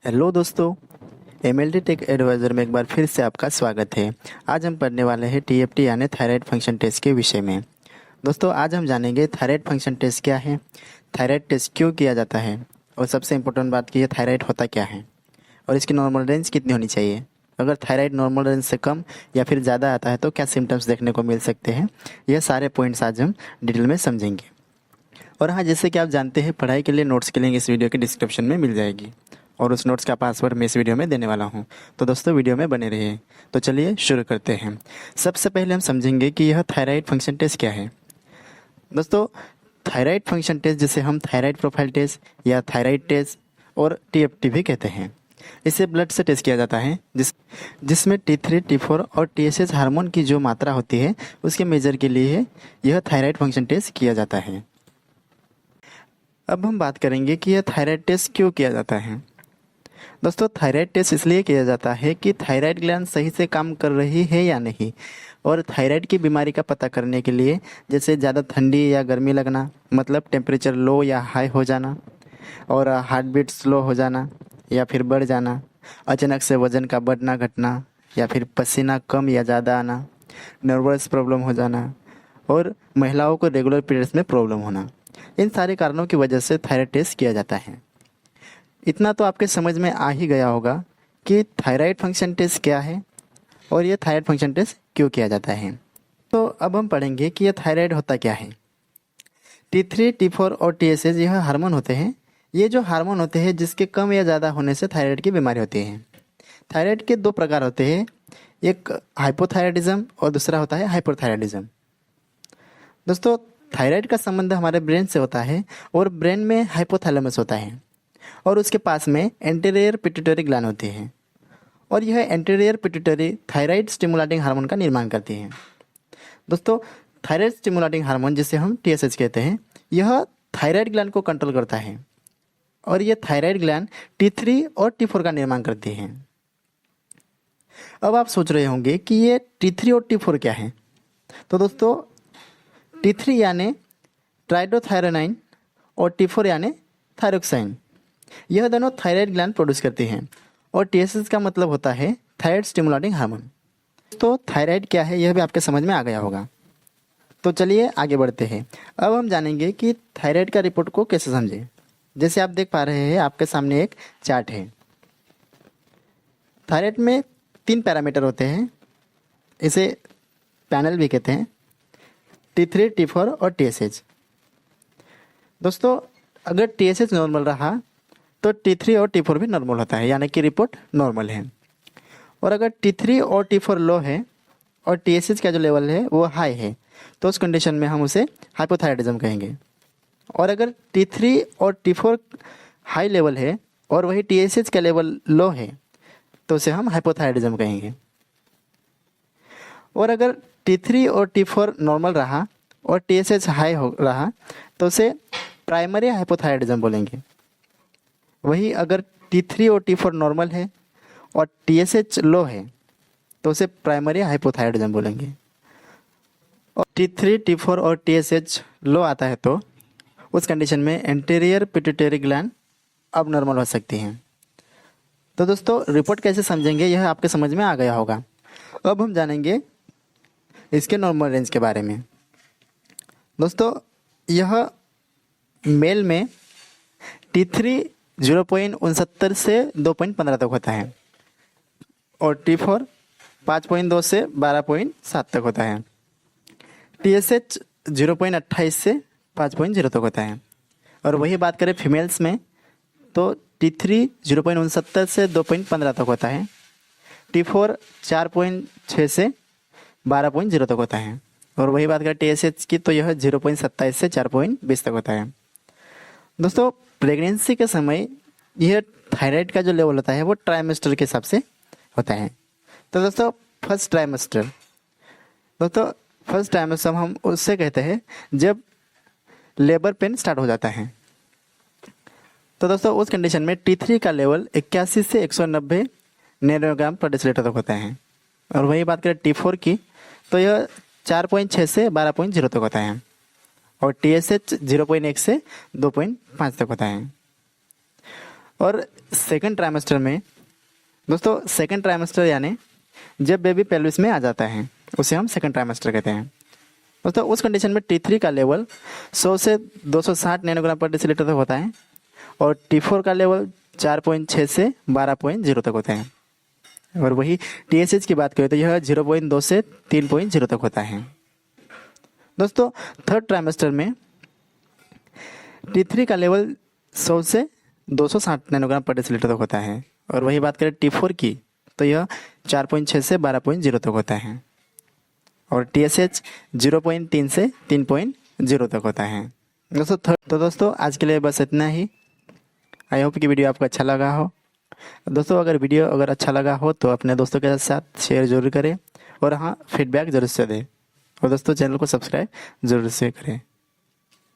Hello दोस्तों, MLT take adviser में एक बार फिर से आपका स्वागत है। आज हम पढ़ने वाले हैं टीएफटी यानी थायराइड फंक्शन टेस्ट के विषय में। दोस्तों, आज हम जानेंगे थायराइड फंक्शन टेस्ट क्या है, थायराइड टेस्ट क्यों किया जाता है और सबसे इम्पोर्टेंट बात कि ये थायराइड होता क्या है और इसकी नॉर्मल रेंज कितनी होनी चाहिए। अगर थायराइड नॉर्मल रेंज से कम या फिर ज़्यादा आता है तो क्या सिम्टम्स देखने को मिल सकते हैं। यह सारे पॉइंट्स आज हम डिटेल में समझेंगे। और हाँ, जैसे कि आप जानते हैं, पढ़ाई के लिए नोट्स के लिंक इस वीडियो के डिस्क्रिप्शन में मिल जाएगी और उस नोट्स का पासवर्ड मैं इस वीडियो में देने वाला हूँ। तो दोस्तों, वीडियो में बने रहिए। तो चलिए शुरू करते हैं। सबसे पहले हम समझेंगे कि यह थायराइड फंक्शन टेस्ट क्या है। दोस्तों, थायराइड फंक्शन टेस्ट जिसे हम थायराइड प्रोफाइल टेस्ट या थायराइड टेस्ट और टीएफटी भी कहते हैं, इसे ब्लड से टेस्ट किया जाता है जिसमें T3, T4 और TSH हार्मोन की जो मात्रा होती है उसके मेजर के लिए यह थायराइड फंक्शन टेस्ट किया जाता है। अब हम बात करेंगे कि यह थायराइड टेस्ट क्यों किया जाता है। दोस्तों, थायराइड टेस्ट इसलिए किया जाता है कि थायराइड ग्लैंड सही से काम कर रही है या नहीं, और थायराइड की बीमारी का पता करने के लिए, जैसे ज़्यादा ठंडी या गर्मी लगना, मतलब टेम्परेचर लो या हाई हो जाना, और हार्ट बीट स्लो हो जाना या फिर बढ़ जाना, अचानक से वजन का बढ़ना घटना, या फिर पसीना कम या ज़्यादा आना, नर्वस प्रॉब्लम हो जाना, और महिलाओं को रेगुलर पीरियड्स में प्रॉब्लम होना, इन सारे कारणों की वजह से थायराइड टेस्ट किया जाता है। इतना तो आपके समझ में आ ही गया होगा कि थायराइड फंक्शन टेस्ट क्या है और ये थायराइड फंक्शन टेस्ट क्यों किया जाता है। तो अब हम पढ़ेंगे कि यह थायराइड होता क्या है। T3, T4 और TSH यह हार्मोन होते हैं। ये जो हार्मोन होते हैं जिसके कम या ज़्यादा होने से थायराइड की बीमारी होती है। थायराइड के दो प्रकार होते हैं, एक हाइपोथायराइडिज्म और दूसरा होता है हाइपरथायराइडिज्म। दोस्तों, थायराइड का संबंध हमारे ब्रेन से होता है और ब्रेन में हाइपोथैलेमस होता है और उसके पास में एंटीरियर पिट्यूटरी ग्लैंड होती है, और यह anterior pituitary thyroid stimulating hormone का निर्माण करती है। दोस्तों, थायराइड स्टिमुलेटिंग हार्मोन जिसे हम TSH कहते हैं, यह थायराइड ग्लैंड को कंट्रोल करता है और यह थायराइड ग्लैंड T3 और T4 का निर्माण करती है। अब आप सोच रहे होंगे कि ये T3 और T4 क्या है। तो दोस्तों, T3 यानी ट्राइडोथायरोनाइन और T4 यानी थायरोक्साइन, यह दोनों थायराइड ग्लैंड प्रोड्यूस करती हैं, और TSH का मतलब होता है थायराइड स्टिमुलेटिंग हार्मोन। तो थायराइड क्या है यह भी आपके समझ में आ गया होगा। तो चलिए आगे बढ़ते हैं। अब हम जानेंगे कि थायराइड का रिपोर्ट को कैसे समझें। जैसे आप देख पा रहे हैं, आपके सामने एक चार्ट है। थायराइड में 3 पैरामीटर होते हैं, इसे पैनल भी कहते हैं, T3, T4 और TSH। दोस्तों, अगर TSH नॉर्मल रहा तो T3 और T4 भी नॉर्मल होता है, यानी कि रिपोर्ट नॉर्मल है। और अगर T3 और T4 लो है और TSH का जो लेवल है वो हाई है, तो उस कंडीशन में हम उसे हाइपोथायराइडिज्म कहेंगे। और अगर T3 और T4 हाई लेवल है और वही TSH का लेवल लो है, तो उसे हम हाइपोथायराइडिज्म कहेंगे। और अगर T3 और T4 नॉर्मल रहा और TSH हाई हो रहा, तो उसे प्राइमरी हाइपोथायराइडिज्म बोलेंगे। वही अगर T3 और T4 नॉर्मल है और TSH लो है, तो उसे प्राइमरी हाइपोथायराइडिज्म बोलेंगे। और T3, T4 और TSH लो आता है तो उस कंडीशन में एंटीरियर पिट्यूटरी ग्लैंड अब नॉर्मल हो सकती हैं। तो दोस्तों, रिपोर्ट कैसे समझेंगे यह आपके समझ में आ गया होगा। अब हम जानेंगे इसके नॉर्मल रेंज के बारे में। दोस्तों, यह मेल में T3 0.69 से 2.15 तक होता है और T4 5.2 से 12.7 तक होता है। TSH 0.28 से 5.0 तक होता है। और वही बात करें फीमेल्स में, तो T3 0.69 से 2.15 तक होता है, T4 4.6 से 12.0 तक होता है। और वही बात करें TSH की, तो यह 0.27 से 4.20 तक होता है। दोस्तों, प्रेगनेंसी के समय यह थायराइड का जो लेवल होता है वो ट्राइमेस्टर के हिसाब से होता है। तो दोस्तों, फर्स्ट ट्राइमेस्टर हम उससे कहते हैं जब लेबर पेन स्टार्ट हो जाता है। तो दोस्तों, उस कंडीशन में T3 का लेवल 81 से 190 नैनोग्राम पर डेसीलीटर तक होता है। और वही बात करें T4 की, तो यह 4.6 से 12.0 तक होता है और TSH 0.1 से 2.5 तक होता है। और सेकंड ट्राइमेस्टर में दोस्तों, सेकंड ट्राइमेस्टर यानी जब बेबी पेल्विस में आ जाता है उसे हम सेकंड ट्राइमेस्टर कहते हैं। दोस्तों उस कंडीशन में T3 का लेवल 100 से 260 नैनोग्राम पर डेसीलीटर तक होता है और T4 का लेवल 4.6 से 12.0 तक होता है। और वही TSH की बात करें तो यह 0.2 से 3.0 तक होता है। दोस्तों थर्ड ट्राइमेस्टर में T3 का लेवल 100 से 260 नैनोग्राम पर डेसीलीटर तक होता है और वही बात करें T4 की तो यह 4.6 से 12.0 तक होता है और TSH 0.3 से 3.0 तक होता है। दोस्तों आज के लिए बस इतना ही। आई होप कि वीडियो आपको अच्छा लगा हो। दोस्तों अगर वीडियो अच्छा लगा हो तो अपने दोस्तों के साथ शेयर जरूर करें और हाँ फीडबैक जरूर से दें और दोस्तों चैनल को सब्सक्राइब जरूर से करें।